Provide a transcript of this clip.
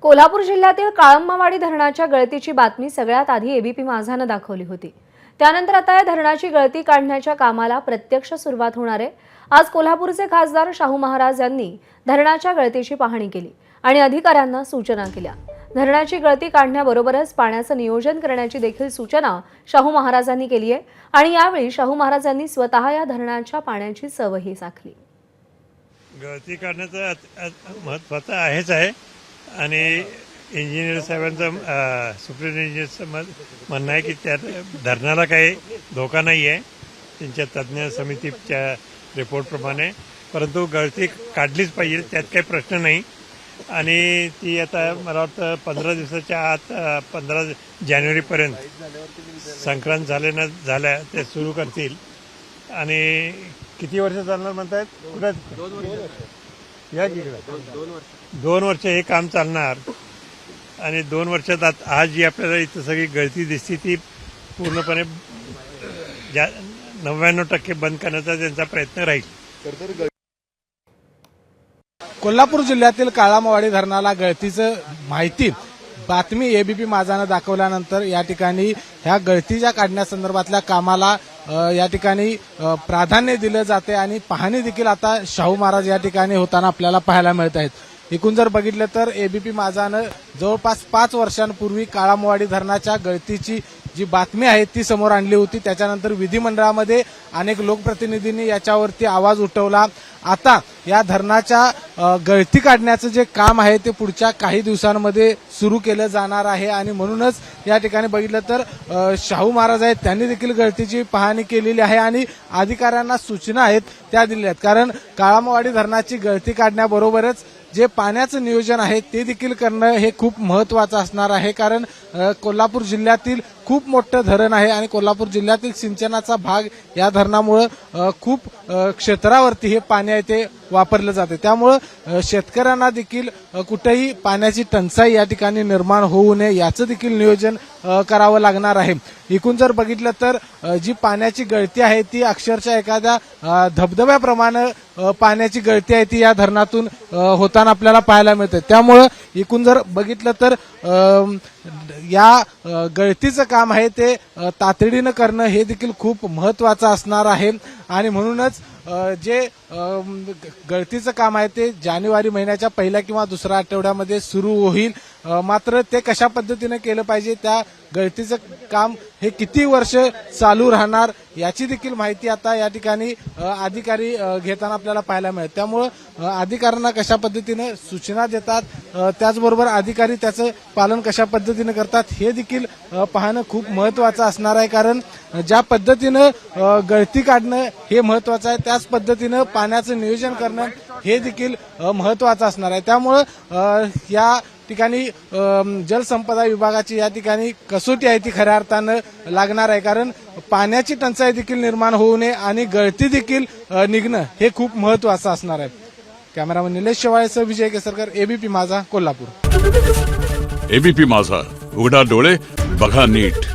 कोल्हापूर जिल्ह्यातील काळंबावाडी धरणाच्या गळतीची बातमी सगळ्यात आधी एबीपी माझानं दाखवली होती। त्यानंतर आता या धरणाची गळती काढण्याच्या कामाला प्रत्यक्ष सुरुवात होणार आहे। आज कोल्हापूरचे खासदार शाहू महाराज यांनी धरणाच्या गळतीची पाहणी केली आणि अधिकाऱ्यांना सूचना केल्या। धरणाची गळती काढण्याबरोबरच पाण्याचं नियोजन करण्याची देखील सूचना शाहू महाराजांनी केली आहे आणि यावेळी शाहू महाराजांनी स्वतः या धरणाच्या पाण्याची चवही चाखली। गळती काढण्याचं महत्त्वाचं आहेच आहे आणि इंजिनियर साहेबांचं सुप्रिंटेंडेंटचं म्हणणं आहे की त्या धरणाला काही धोका नाही आहे त्यांच्या तज्ज्ञ समितीच्या रिपोर्टप्रमाणे, परंतु गळती काढलीच पाहिजे, त्यात काही प्रश्न नाही। आणि ती आता मला वाटतं 15 दिवसाच्या आत 15 जानेवारीपर्यंत संक्रांत झाल्या ते सुरू करतील। आणि किती वर्ष चालणार म्हणतायत? पुढे 2 वर्ष या की 2 वर्ष हे काम चालणार आणि 2 वर्षात आज जी आपल्याला इथं सगळी गळती दिसते ती पूर्णपणे 99% बंद करण्याचा त्यांचा प्रयत्न राहील। कोल्हापूर जिल्ह्यातील काळंबावाडी धरणाला गळतीचं माहिती बातमी एबीपी माझानं दाखवल्यानंतर या ठिकाणी ह्या गळतीच्या काढण्यासंदर्भातल्या कामाला या ठिकाणी प्राधान्य दिलं जाते आणि पाहणी देखील आता शाहू महाराज या ठिकाणी होताना आपल्याला पाहायला मिळत आहेत। एकूण जर बघितलं तर एबीपी माझानं जवळपास 5 वर्षांपूर्वी काळंबावाडी धरणाच्या गळतीची जी बातमी आहे ती समोर आणली होती। त्याच्यानंतर विधिमंडळामध्ये अनेक लोकप्रतिनिधींनी याच्यावरती आवाज उठवला। आता या धरणाच्या गळती काढण्याचं जे काम आहे ते पुढच्या काही दिवसांमध्ये सुरू केलं जाणार आहे आणि म्हणूनच या ठिकाणी बघितलं तर शाहू महाराज आहेत त्यांनी देखील गळतीची पाहणी केलेली आहे आणि अधिकाऱ्यांना सूचना आहेत त्या दिल्या आहेत। कारण काळंबावाडी धरणाची गळती काढण्याबरोबरच जे पाण्याचं नियोजन आहे ते देखील करणं हे खूप महत्वाचं असणार आहे। कारण कोल्हापूर जिल्ह्यातील खूप मोठं धरण आहे आणि कोल्हापूर जिल्ह्यातील सिंचनाचा भाग या धरणामुळे खूप क्षेत्रावरती हे पाणी आहे ते वापरलं जाते। त्यामुळे शेतकऱ्यांना देखील कुठेही पाण्याची टंचाई या ठिकाणी निर्माण होऊ नये याचं देखील नियोजन करावं लागणार आहे। एकूण जर बघितलं तर जी पाण्याची गळती आहे ती अक्षरशः एखाद्या धबधब्याप्रमाणे पाण्याची गळती आहे ती या धरणातून होताना आपल्याला पाहायला मिळते। त्यामुळे एकूण जर बघितलं तर या गळतीचं काम आहे ते तातडीनं करणं हे देखील खूप महत्वाचं असणार आहे आणि म्हणूनच जे गळतीचं काम आहे ते जानेवारी महिन्याच्या पहिल्या किंवा दुसऱ्या आठवड्यामध्ये सुरू होईल। मात्र ते कशा पद्धतीने केलं पाहिजे, त्या गळतीचं काम हे किती वर्ष चालू राहणार याची देखील माहिती आता या ठिकाणी अधिकारी घेताना आपल्याला पाहायला मिळेल। त्यामुळे अधिकाऱ्यांना कशा पद्धतीने सूचना देतात त्याचबरोबर अधिकारी त्याचं पालन कशा पद्धतीने करतात हे देखील पाहणं खूप महत्वाचं असणार आहे। कारण ज्या पद्धतीनं गळती काढणं हे महत्वाचं आहे त्याच पद्धतीनं पाण्याचं नियोजन करणं हे देखील महत्वाचं असणार आहे। त्यामुळं या ठिकाणी जलसंपदा विभागाची या ठिकाणी कसोटी आहे ती खऱ्या अर्थानं लागणार आहे। कारण पाण्याची टंचाई देखील निर्माण होऊ नये आणि गळती देखील निघणं हे खूप महत्वाचं असणार आहे। कॅमेरामन निलेश शेवाळेसह विजय केसरकर, एबीपी माझा, कोल्हापूर। एबीपी माझा, उघडा डोळे बघा नीट।